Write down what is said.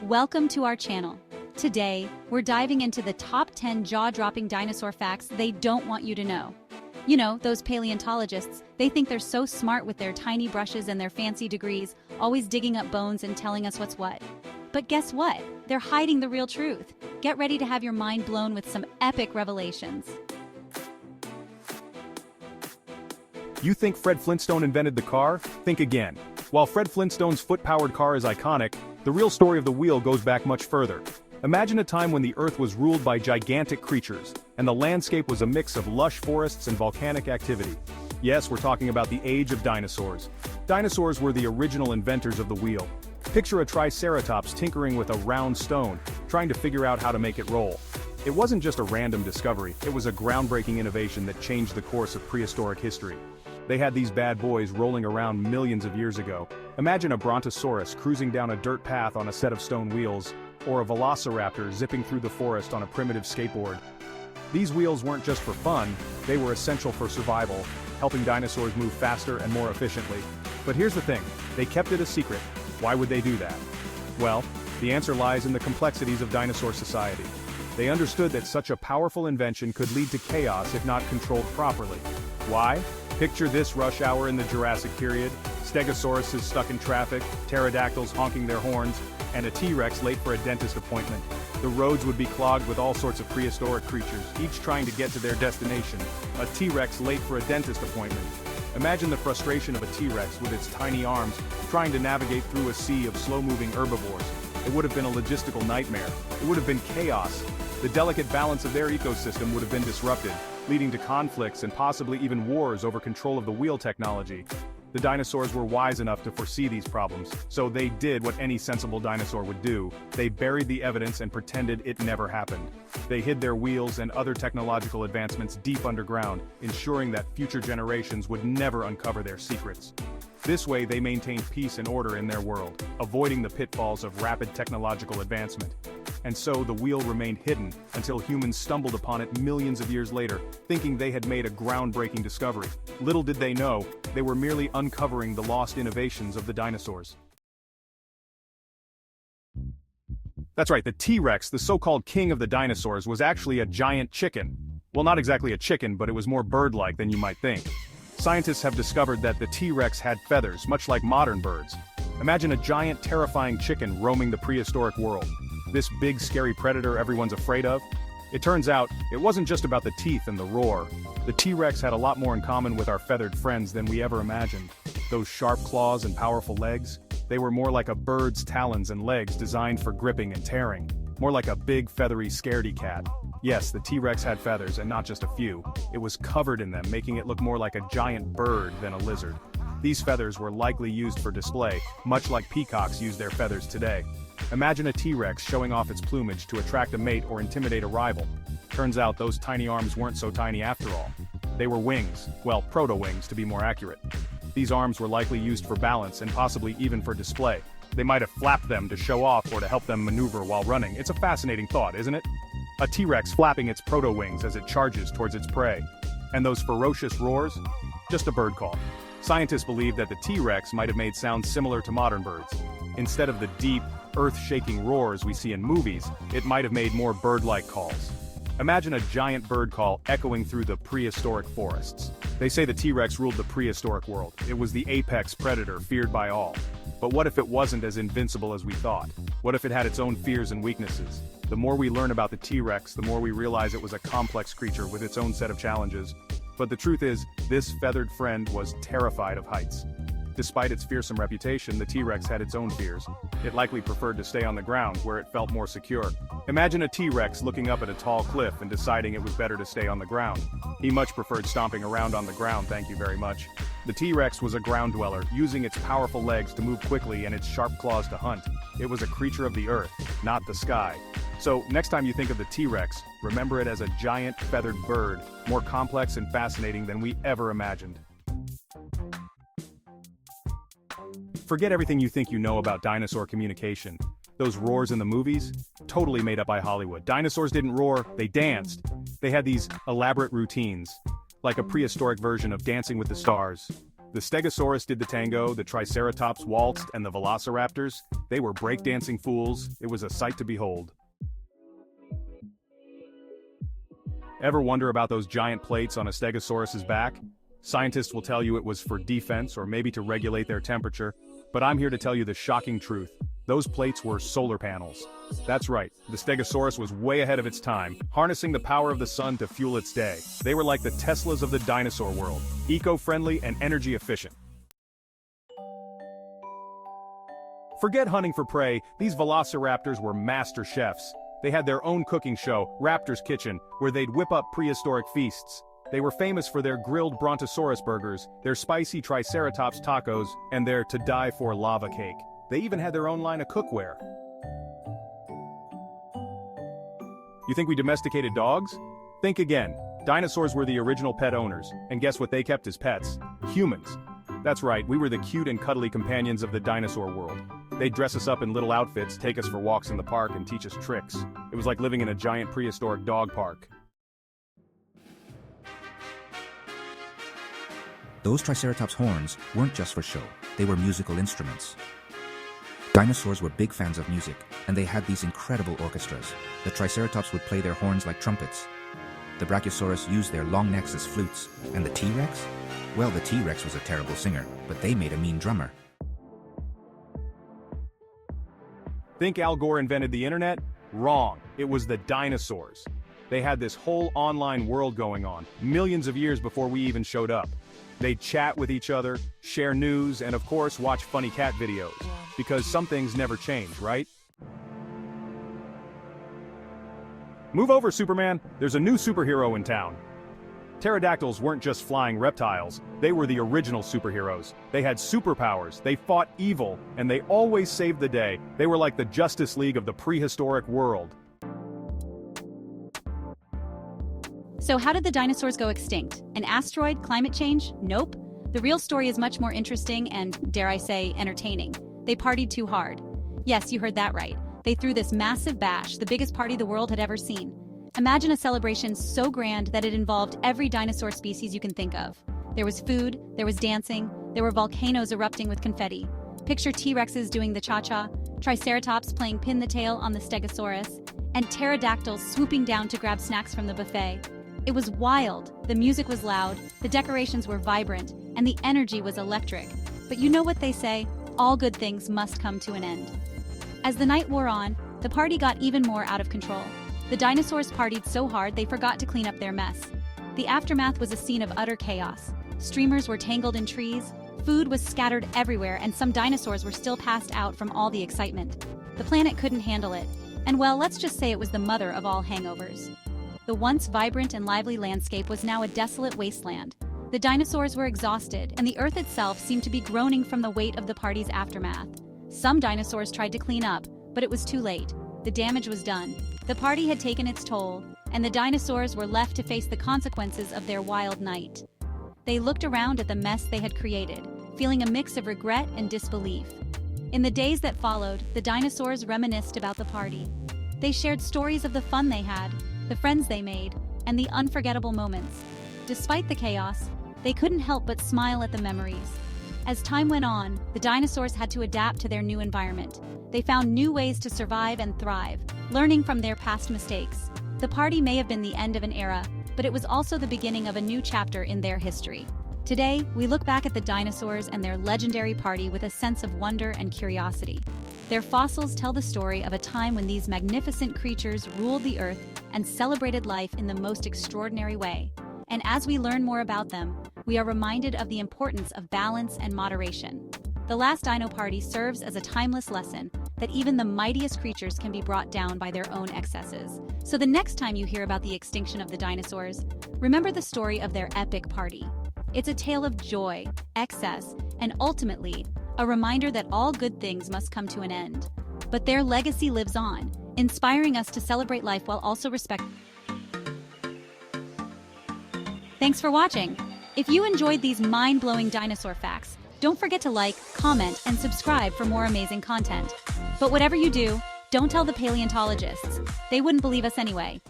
Welcome to our channel. Today, we're diving into the top 10 jaw-dropping dinosaur facts they don't want you to know. You know, those paleontologists, they think they're so smart with their tiny brushes and their fancy degrees, always digging up bones and telling us what's what. But guess what? They're hiding the real truth. Get ready to have your mind blown with some epic revelations. You think Fred Flintstone invented the car? Think again. While Fred Flintstone's foot-powered car is iconic, the real story of the wheel goes back much further. Imagine a time when the Earth was ruled by gigantic creatures, and the landscape was a mix of lush forests and volcanic activity. Yes, we're talking about the age of dinosaurs. Dinosaurs were the original inventors of the wheel. Picture a triceratops tinkering with a round stone, trying to figure out how to make it roll. It wasn't just a random discovery, it was a groundbreaking innovation that changed the course of prehistoric history. They had these bad boys rolling around millions of years ago. Imagine a brontosaurus cruising down a dirt path on a set of stone wheels, or a velociraptor zipping through the forest on a primitive skateboard. These wheels weren't just for fun, they were essential for survival, helping dinosaurs move faster and more efficiently. But here's the thing, they kept it a secret. Why would they do that? Well, the answer lies in the complexities of dinosaur society. They understood that such a powerful invention could lead to chaos if not controlled properly. Why? Picture this rush hour in the Jurassic period, stegosauruses stuck in traffic, pterodactyls honking their horns, and a T-Rex late for a dentist appointment. The roads would be clogged with all sorts of prehistoric creatures, each trying to get to their destination. A T-Rex late for a dentist appointment. Imagine the frustration of a T-Rex with its tiny arms, trying to navigate through a sea of slow-moving herbivores. It would have been a logistical nightmare. It would have been chaos. The delicate balance of their ecosystem would have been disrupted, leading to conflicts and possibly even wars over control of the wheel technology. The dinosaurs were wise enough to foresee these problems, so they did what any sensible dinosaur would do. They buried the evidence and pretended it never happened. They hid their wheels and other technological advancements deep underground, ensuring that future generations would never uncover their secrets. This way they maintained peace and order in their world, avoiding the pitfalls of rapid technological advancement. And so the wheel remained hidden until humans stumbled upon it millions of years later, thinking they had made a groundbreaking discovery. Little did they know, they were merely uncovering the lost innovations of the dinosaurs. That's right, the T-Rex, the so-called king of the dinosaurs, was actually a giant chicken. Well, not exactly a chicken, but it was more bird-like than you might think. Scientists have discovered that the T-Rex had feathers, much like modern birds. Imagine a giant, terrifying chicken roaming the prehistoric world. This big, scary predator everyone's afraid of? It turns out, it wasn't just about the teeth and the roar. The T-Rex had a lot more in common with our feathered friends than we ever imagined. Those sharp claws and powerful legs, they were more like a bird's talons and legs designed for gripping and tearing. More like a big, feathery scaredy cat. Yes, the T-Rex had feathers, and not just a few. It was covered in them, making it look more like a giant bird than a lizard. These feathers were likely used for display, much like peacocks use their feathers today. Imagine a T-Rex showing off its plumage to attract a mate or intimidate a rival. Turns out those tiny arms weren't so tiny after all. They were wings, well, proto-wings to be more accurate. These arms were likely used for balance and possibly even for display. They might have flapped them to show off or to help them maneuver while running. It's a fascinating thought, isn't it? A T-Rex flapping its proto-wings as it charges towards its prey. And those ferocious roars? Just a bird call. Scientists believe that the T-Rex might have made sounds similar to modern birds. Instead of the deep, earth-shaking roars we see in movies, it might have made more bird-like calls. Imagine a giant bird call echoing through the prehistoric forests. They say the T-Rex ruled the prehistoric world. It was the apex predator feared by all. But what if it wasn't as invincible as we thought? What if it had its own fears and weaknesses? The more we learn about the T-Rex, the more we realize it was a complex creature with its own set of challenges. But the truth is, this feathered friend was terrified of heights. Despite its fearsome reputation, the T-Rex had its own fears. It likely preferred to stay on the ground, where it felt more secure. Imagine a T-Rex looking up at a tall cliff and deciding it was better to stay on the ground. He much preferred stomping around on the ground, thank you very much. The T-Rex was a ground dweller, using its powerful legs to move quickly and its sharp claws to hunt. It was a creature of the earth, not the sky. So, next time you think of the T-Rex, remember it as a giant feathered bird, more complex and fascinating than we ever imagined. Forget everything you think you know about dinosaur communication. Those roars in the movies? Totally made up by Hollywood. Dinosaurs didn't roar, they danced. They had these elaborate routines, like a prehistoric version of Dancing with the Stars. The Stegosaurus did the tango, the Triceratops waltzed, and the Velociraptors, they were breakdancing fools. It was a sight to behold. Ever wonder about those giant plates on a Stegosaurus's back? Scientists will tell you it was for defense or maybe to regulate their temperature, but I'm here to tell you the shocking truth. Those plates were solar panels. That's right, the Stegosaurus was way ahead of its time, harnessing the power of the sun to fuel its day. They were like the Teslas of the dinosaur world, eco-friendly and energy efficient. Forget hunting for prey, these velociraptors were master chefs. They had their own cooking show, Raptor's Kitchen, where they'd whip up prehistoric feasts. They were famous for their grilled brontosaurus burgers, their spicy triceratops tacos, and their to-die-for lava cake. They even had their own line of cookware. You think we domesticated dogs? Think again. Dinosaurs were the original pet owners, and guess what they kept as pets? Humans. That's right, we were the cute and cuddly companions of the dinosaur world. They'd dress us up in little outfits, take us for walks in the park, and teach us tricks. It was like living in a giant prehistoric dog park. Those Triceratops horns weren't just for show, they were musical instruments. Dinosaurs were big fans of music, and they had these incredible orchestras. The Triceratops would play their horns like trumpets. The Brachiosaurus used their long necks as flutes. And the T-Rex? Well, the T-Rex was a terrible singer, but they made a mean drummer. Think Al Gore invented the internet? Wrong. It was the dinosaurs. They had this whole online world going on, millions of years before we even showed up. They'd chat with each other, share news, and of course watch funny cat videos. Because some things never change, right? Move over, Superman. There's a new superhero in town. Pterodactyls weren't just flying reptiles, they were the original superheroes. They had superpowers, they fought evil, and they always saved the day. They were like the Justice League of the prehistoric world. So how did the dinosaurs go extinct? An asteroid? Climate change? Nope. The real story is much more interesting and, dare I say, entertaining. They partied too hard. Yes, you heard that right. They threw this massive bash, the biggest party the world had ever seen. Imagine a celebration so grand that it involved every dinosaur species you can think of. There was food, there was dancing, there were volcanoes erupting with confetti. Picture T-Rexes doing the cha-cha, Triceratops playing pin the tail on the Stegosaurus, and pterodactyls swooping down to grab snacks from the buffet. It was wild, the music was loud, the decorations were vibrant, and the energy was electric. But you know what they say, all good things must come to an end. As the night wore on, the party got even more out of control. The dinosaurs partied so hard they forgot to clean up their mess. The aftermath was a scene of utter chaos. Streamers were tangled in trees, food was scattered everywhere, and some dinosaurs were still passed out from all the excitement. The planet couldn't handle it, and well, let's just say it was the mother of all hangovers. The once vibrant and lively landscape was now a desolate wasteland. The dinosaurs were exhausted, and the Earth itself seemed to be groaning from the weight of the party's aftermath. Some dinosaurs tried to clean up, but it was too late. The damage was done. The party had taken its toll, and the dinosaurs were left to face the consequences of their wild night. They looked around at the mess they had created, feeling a mix of regret and disbelief. In the days that followed, the dinosaurs reminisced about the party. They shared stories of the fun they had, the friends they made, and the unforgettable moments. Despite the chaos, they couldn't help but smile at the memories. As time went on, the dinosaurs had to adapt to their new environment. They found new ways to survive and thrive, learning from their past mistakes. The party may have been the end of an era, but it was also the beginning of a new chapter in their history. Today, we look back at the dinosaurs and their legendary party with a sense of wonder and curiosity. Their fossils tell the story of a time when these magnificent creatures ruled the Earth and celebrated life in the most extraordinary way. And as we learn more about them, we are reminded of the importance of balance and moderation. The last Dino Party serves as a timeless lesson that even the mightiest creatures can be brought down by their own excesses. So the next time you hear about the extinction of the dinosaurs, remember the story of their epic party. It's a tale of joy, excess, and ultimately, a reminder that all good things must come to an end. But their legacy lives on, inspiring us to celebrate life while also respecting. Thanks for watching. If you enjoyed these mind-blowing dinosaur facts, don't forget to like, comment, and subscribe for more amazing content. But whatever you do, don't tell the paleontologists. They wouldn't believe us anyway.